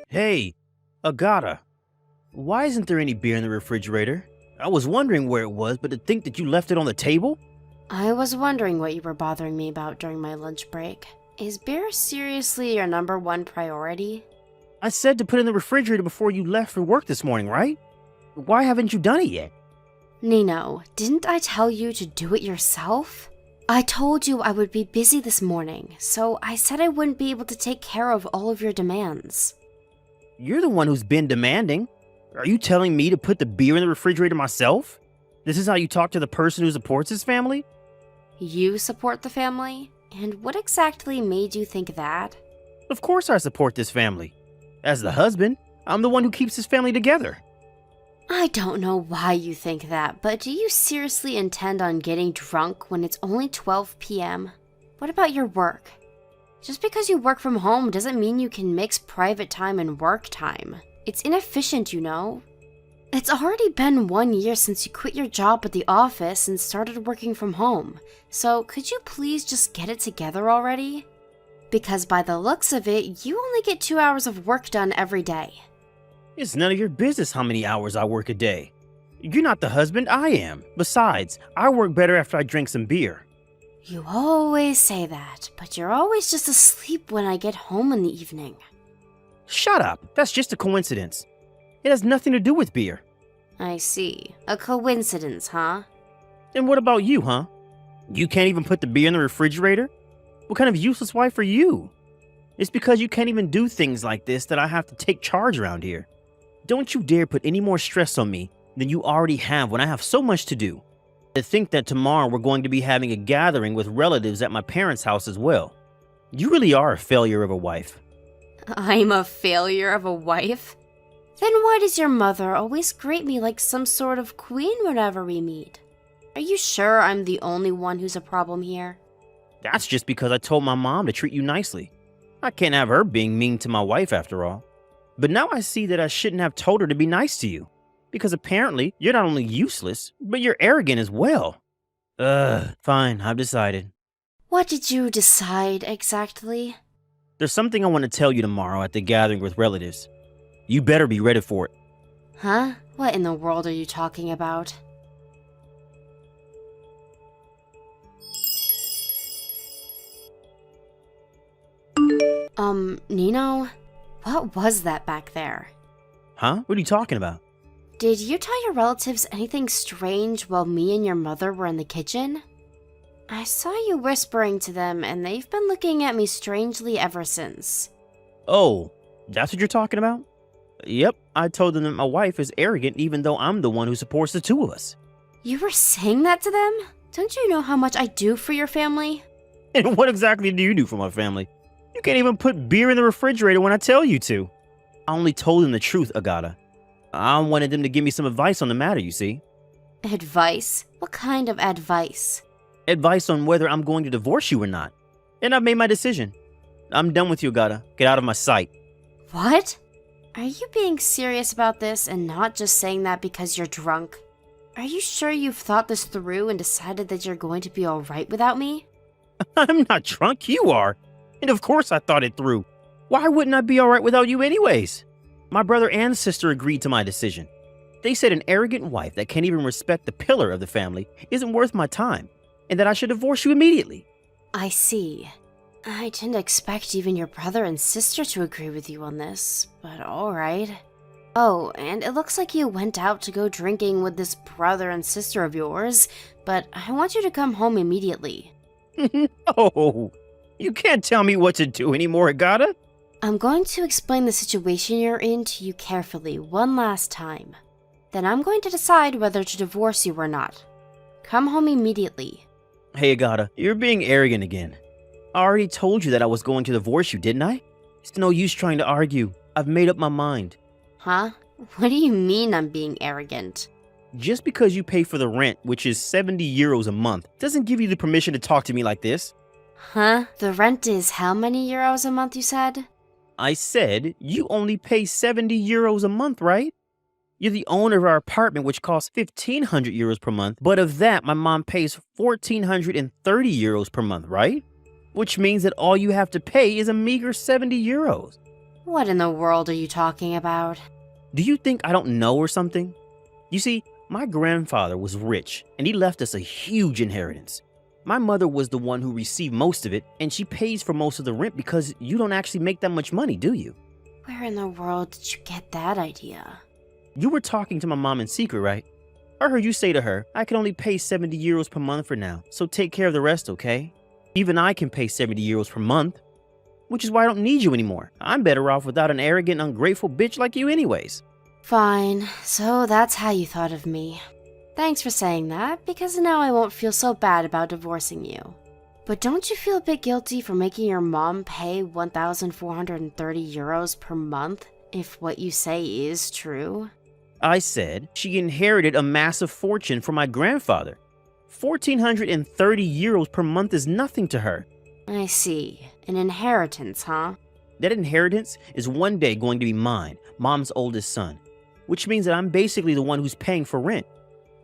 Hey, Agata, why isn't there any beer in the refrigerator? I was wondering where it was, but to think that you left it on the table? I was wondering what you were bothering me about during my lunch break. Is beer seriously your number one priority? I said to put it in the refrigerator before you left for work this morning, right? Why haven't you done it yet? Nino, didn't I tell you to do it yourself? I told you I would be busy this morning, so I said I wouldn't be able to take care of all of your demands. You're the one who's been demanding. Are you telling me to put the beer in the refrigerator myself? This is how you talk to the person who supports his family? You support the family? And what exactly made you think that? Of course I support this family. As the husband, I'm the one who keeps his family together. I don't know why you think that, but do you seriously intend on getting drunk when it's only 12 p.m.? What about your work? Just because you work from home doesn't mean you can mix private time and work time. It's inefficient, you know. It's already been 1 year since you quit your job at the office and started working from home, so could you please just get it together already? Because by the looks of it, you only get 2 hours of work done every day. It's none of your business how many hours I work a day. You're not the husband, I am. Besides, I work better after I drink some beer. You always say that, but you're always just asleep when I get home in the evening. Shut up, that's just a coincidence. It has nothing to do with beer. I see. A coincidence, huh? And what about you, huh? You can't even put the beer in the refrigerator? What kind of useless wife are you? It's because you can't even do things like this that I have to take charge around here. Don't you dare put any more stress on me than you already have when I have so much to do. To think that tomorrow we're going to be having a gathering with relatives at my parents' house as well. You really are a failure of a wife. I'm a failure of a wife? Then why does your mother always greet me like some sort of queen whenever we meet? Are you sure I'm the only one who's a problem here? That's just because I told my mom to treat you nicely. I can't have her being mean to my wife after all. But now I see that I shouldn't have told her to be nice to you. Because apparently, you're not only useless, but you're arrogant as well. Fine, I've decided. What did you decide exactly? There's something I want to tell you tomorrow at the gathering with relatives. You better be ready for it. Huh? What in the world are you talking about? Nino? What was that back there? Huh? What are you talking about? Did you tell your relatives anything strange while me and your mother were in the kitchen? I saw you whispering to them, and they've been looking at me strangely ever since. Oh, that's what you're talking about? Yep, I told them that my wife is arrogant even though I'm the one who supports the two of us. You were saying that to them? Don't you know how much I do for your family? And what exactly do you do for my family? You can't even put beer in the refrigerator when I tell you to. I only told them the truth, Agata. I wanted them to give me some advice on the matter, you see. Advice? What kind of advice? Advice on whether I'm going to divorce you or not. And I've made my decision. I'm done with you, Agata. Get out of my sight. What? Are you being serious about this and not just saying that because you're drunk? Are you sure you've thought this through and decided that you're going to be alright without me? I'm not drunk, you are. And of course I thought it through. Why wouldn't I be alright without you anyways? My brother and sister agreed to my decision. They said an arrogant wife that can't even respect the pillar of the family isn't worth my time, and that I should divorce you immediately. I see. I didn't expect even your brother and sister to agree with you on this, but alright. Oh, and it looks like you went out to go drinking with this brother and sister of yours, but I want you to come home immediately. No, you can't tell me what to do anymore, Agata. I'm going to explain the situation you're in to you carefully one last time. Then I'm going to decide whether to divorce you or not. Come home immediately. Hey, Agata, you're being arrogant again. I already told you that I was going to divorce you, didn't I? It's no use trying to argue. I've made up my mind. Huh? What do you mean I'm being arrogant? Just because you pay for the rent, which is 70 euros a month, doesn't give you the permission to talk to me like this. Huh? The rent is how many euros a month, you said? I said you only pay 70 euros a month, right? You're the owner of our apartment, which costs 1,500 euros per month, but of that, my mom pays 1,430 euros per month, right? Which means that all you have to pay is a meager 70 euros. What in the world are you talking about? Do you think I don't know or something? You see, my grandfather was rich and he left us a huge inheritance. My mother was the one who received most of it, and she pays for most of the rent because you don't actually make that much money, do you? Where in the world did you get that idea? You were talking to my mom in secret, right? I heard you say to her, I can only pay 70 euros per month for now, so take care of the rest, okay? Even I can pay 70 euros per month, which is why I don't need you anymore. I'm better off without an arrogant, ungrateful bitch like you anyways. Fine, so that's how you thought of me. Thanks for saying that, because now I won't feel so bad about divorcing you. But don't you feel a bit guilty for making your mom pay 1,430 euros per month if what you say is true? I said she inherited a massive fortune from my grandfather. 1,430 euros per month is nothing to her. I see. An inheritance, huh? That inheritance is one day going to be mine, Mom's oldest son, which means that I'm basically the one who's paying for rent.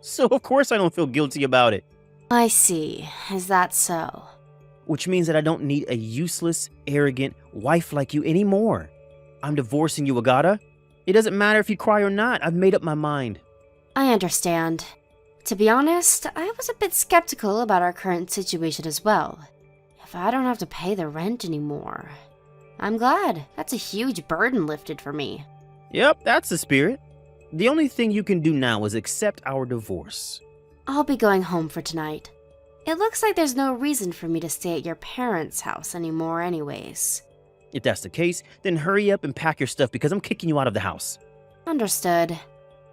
So of course I don't feel guilty about it. I see. Is that so? Which means that I don't need a useless, arrogant wife like you anymore. I'm divorcing you, Agata. It doesn't matter if you cry or not. I've made up my mind. I understand. To be honest, I was a bit skeptical about our current situation as well. If I don't have to pay the rent anymore. I'm glad. That's a huge burden lifted for me. Yep, that's the spirit. The only thing you can do now is accept our divorce. I'll be going home for tonight. It looks like there's no reason for me to stay at your parents' house anymore anyways. If that's the case, then hurry up and pack your stuff because I'm kicking you out of the house. Understood.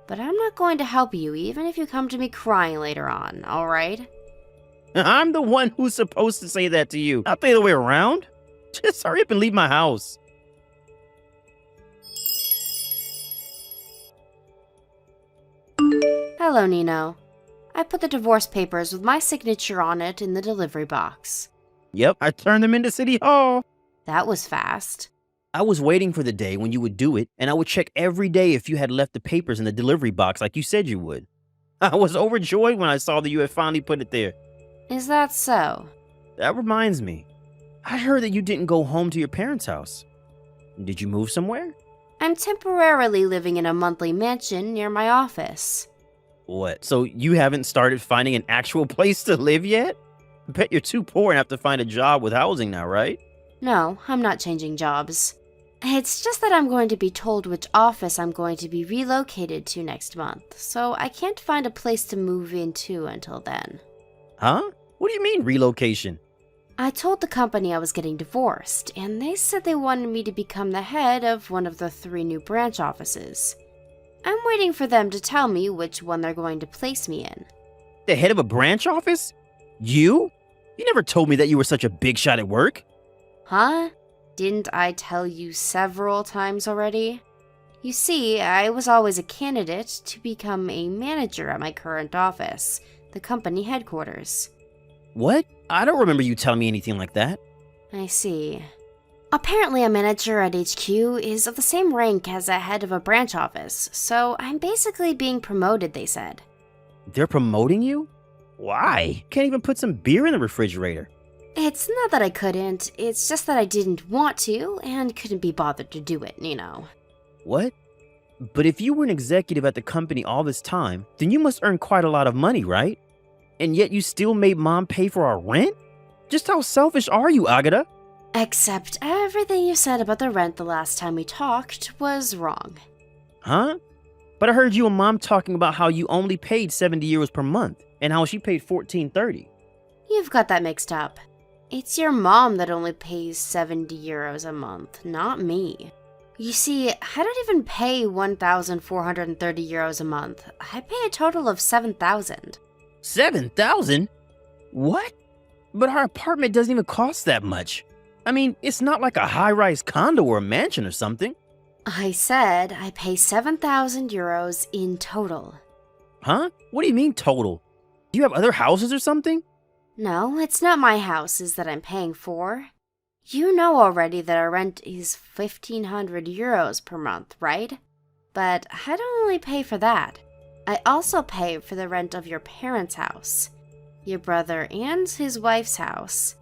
But I'm not going to help you even if you come to me crying later on, alright? I'm the one who's supposed to say that to you, not the other way around. Just hurry up and leave my house. Hello, Nino. I put the divorce papers with my signature on it in the delivery box. Yep, I turned them into City Hall. That was fast. I was waiting for the day when you would do it, and I would check every day if you had left the papers in the delivery box like you said you would. I was overjoyed when I saw that you had finally put it there. Is that so? That reminds me. I heard that you didn't go home to your parents' house. Did you move somewhere? I'm temporarily living in a monthly mansion near my office. What, so you haven't started finding an actual place to live yet? I bet you're too poor and have to find a job with housing now, right? No, I'm not changing jobs. It's just that I'm going to be told which office I'm going to be relocated to next month, so I can't find a place to move into until then. Huh? What do you mean, relocation? I told the company I was getting divorced, and they said they wanted me to become the head of one of the 3 new branch offices. I'm waiting for them to tell me which one they're going to place me in. The head of a branch office? You? You never told me that you were such a big shot at work. Huh? Didn't I tell you several times already? You see, I was always a candidate to become a manager at my current office, the company headquarters. What? I don't remember you telling me anything like that. I see. Apparently a manager at HQ is of the same rank as a head of a branch office, so I'm basically being promoted, they said. They're promoting you? Why? Can't even put some beer in the refrigerator. It's not that I couldn't, it's just that I didn't want to and couldn't be bothered to do it, you know. What? But if you were an executive at the company all this time, then you must earn quite a lot of money, right? And yet you still made Mom pay for our rent? Just how selfish are you, Agata? Except everything you said about the rent the last time we talked was wrong. Huh? But I heard you and Mom talking about how you only paid 70 euros per month and how she paid 14.30. You've got that mixed up. It's your mom that only pays 70 euros a month, not me. You see, I don't even pay 1,430 euros a month. I pay a total of 7,000. 7,000? What? But our apartment doesn't even cost that much. I mean, it's not like a high-rise condo or a mansion or something. I said I pay 7,000 euros in total. Huh? What do you mean total? Do you have other houses or something? No, it's not my houses that I'm paying for. You know already that our rent is 1,500 euros per month, right? But I don't only pay for that. I also pay for the rent of your parents' house, your brother and his wife's house,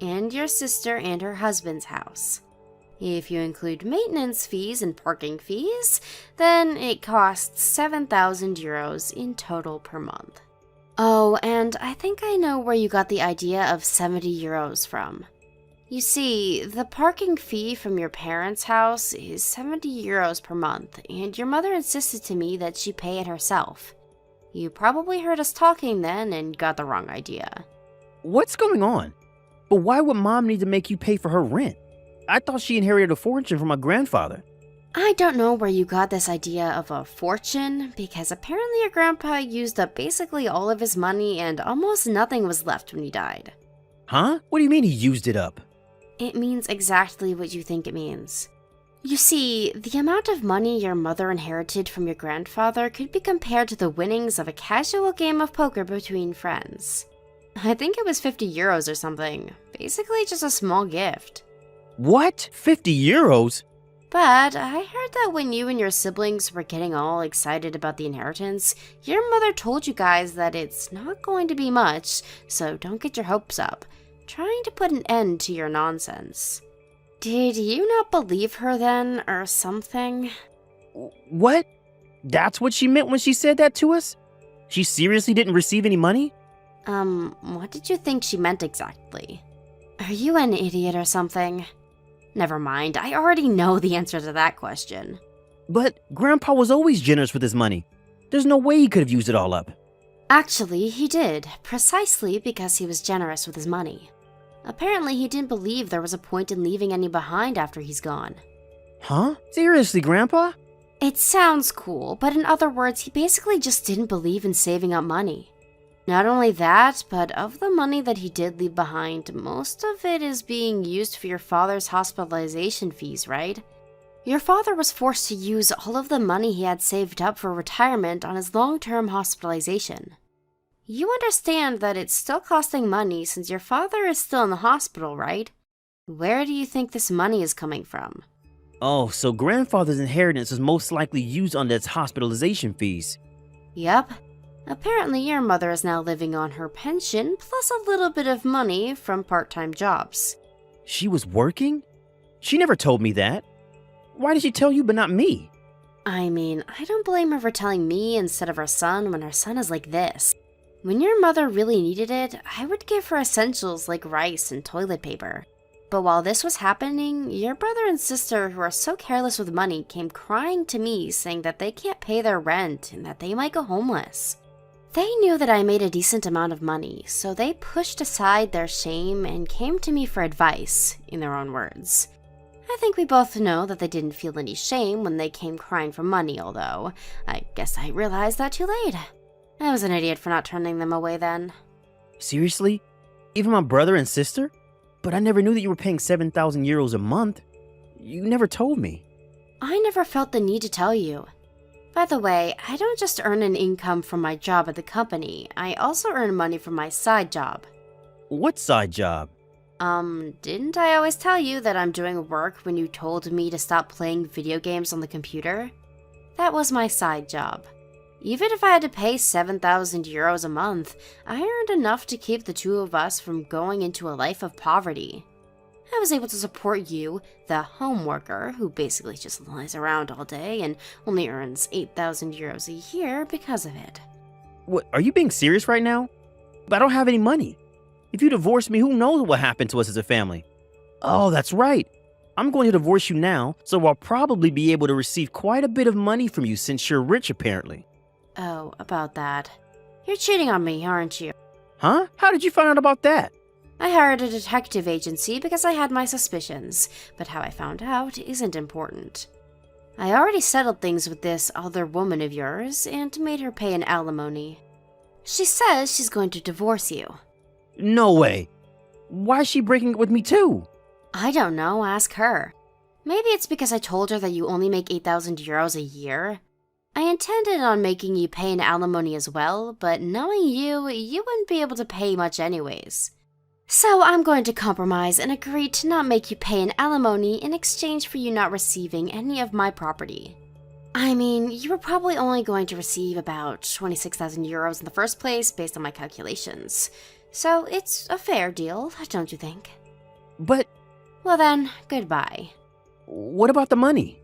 and your sister and her husband's house. If you include maintenance fees and parking fees, then it costs 7,000 euros in total per month. Oh, and I think I know where you got the idea of 70 euros from. You see, the parking fee from your parents' house is 70 euros per month, and your mother insisted to me that she pay it herself. You probably heard us talking then and got the wrong idea. What's going on? But why would Mom need to make you pay for her rent? I thought she inherited a fortune from my grandfather. I don't know where you got this idea of a fortune, because apparently your grandpa used up basically all of his money and almost nothing was left when he died. Huh? What do you mean he used it up? It means exactly what you think it means. You see, the amount of money your mother inherited from your grandfather could be compared to the winnings of a casual game of poker between friends. I think it was 50 euros or something. Basically just a small gift. What? 50 euros? But I heard that when you and your siblings were getting all excited about the inheritance, your mother told you guys that it's not going to be much, so don't get your hopes up, trying to put an end to your nonsense. Did you not believe her then, or something? What? That's what she meant when she said that to us? She seriously didn't receive any money? What did you think she meant exactly? Are you an idiot or something? Never mind, I already know the answer to that question. But Grandpa was always generous with his money. There's no way he could have used it all up. Actually, he did, precisely because he was generous with his money. Apparently, he didn't believe there was a point in leaving any behind after he's gone. Huh? Seriously, Grandpa? It sounds cool, but in other words, he basically just didn't believe in saving up money. Not only that, but of the money that he did leave behind, most of it is being used for your father's hospitalization fees, right? Your father was forced to use all of the money he had saved up for retirement on his long-term hospitalization. You understand that it's still costing money since your father is still in the hospital, right? Where do you think this money is coming from? Oh, so Grandfather's inheritance is most likely used on its hospitalization fees. Yep. Apparently your mother is now living on her pension plus a little bit of money from part-time jobs. She was working? She never told me that. Why did she tell you but not me? I mean, I don't blame her for telling me instead of her son when her son is like this. When your mother really needed it, I would give her essentials like rice and toilet paper. But while this was happening, your brother and sister who are so careless with money came crying to me saying that they can't pay their rent and that they might go homeless. They knew that I made a decent amount of money, so they pushed aside their shame and came to me for advice, in their own words. I think we both know that they didn't feel any shame when they came crying for money, although I guess I realized that too late. I was an idiot for not turning them away then. Seriously? Even my brother and sister? But I never knew that you were paying 7,000 euros a month. You never told me. I never felt the need to tell you. By the way, I don't just earn an income from my job at the company, I also earn money from my side job. What side job? Didn't I always tell you that I'm doing work when you told me to stop playing video games on the computer? That was my side job. Even if I had to pay 7,000 euros a month, I earned enough to keep the two of us from going into a life of poverty. I was able to support you, the home worker, who basically just lies around all day and only earns 8,000 euros a year because of it. What, are you being serious right now? But I don't have any money. If you divorce me, who knows what happened to us as a family? Oh, that's right. I'm going to divorce you now, so I'll probably be able to receive quite a bit of money from you since you're rich, apparently. Oh, about that. You're cheating on me, aren't you? Huh? How did you find out about that? I hired a detective agency because I had my suspicions, but how I found out isn't important. I already settled things with this other woman of yours and made her pay an alimony. She says she's going to divorce you. No way. Why is she breaking it with me too? I don't know, ask her. Maybe it's because I told her that you only make 8,000 euros a year. I intended on making you pay an alimony as well, but knowing you wouldn't be able to pay much anyways. So I'm going to compromise and agree to not make you pay an alimony in exchange for you not receiving any of my property. I mean, you were probably only going to receive about 26,000 euros in the first place based on my calculations. So it's a fair deal, don't you think? But... Well then, goodbye. What about the money?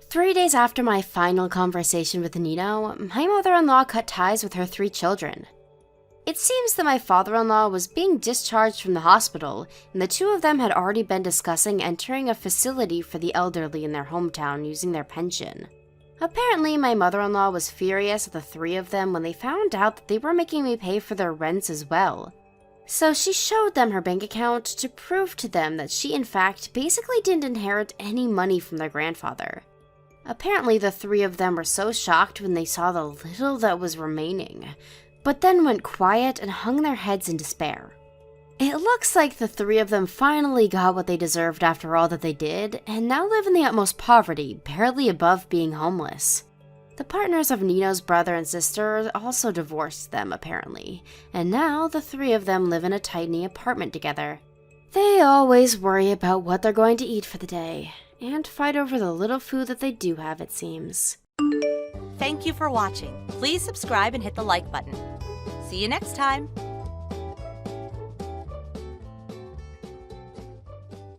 Three days after my final conversation with Nino, my mother-in-law cut ties with her 3 children. It seems that my father-in-law was being discharged from the hospital, and the 2 of them had already been discussing entering a facility for the elderly in their hometown using their pension. Apparently, my mother-in-law was furious at the 3 of them when they found out that they were making me pay for their rents as well. So she showed them her bank account to prove to them that she in fact basically didn't inherit any money from their grandfather. Apparently, the 3 of them were so shocked when they saw the little that was remaining, but then went quiet and hung their heads in despair. It looks like the 3 of them finally got what they deserved after all that they did, and now live in the utmost poverty, barely above being homeless. The partners of Nino's brother and sister also divorced them, apparently, and now the 3 of them live in a tiny apartment together. They always worry about what they're going to eat for the day, and fight over the little food that they do have, it seems. Thank you for watching. Please subscribe and hit the like button. See you next time.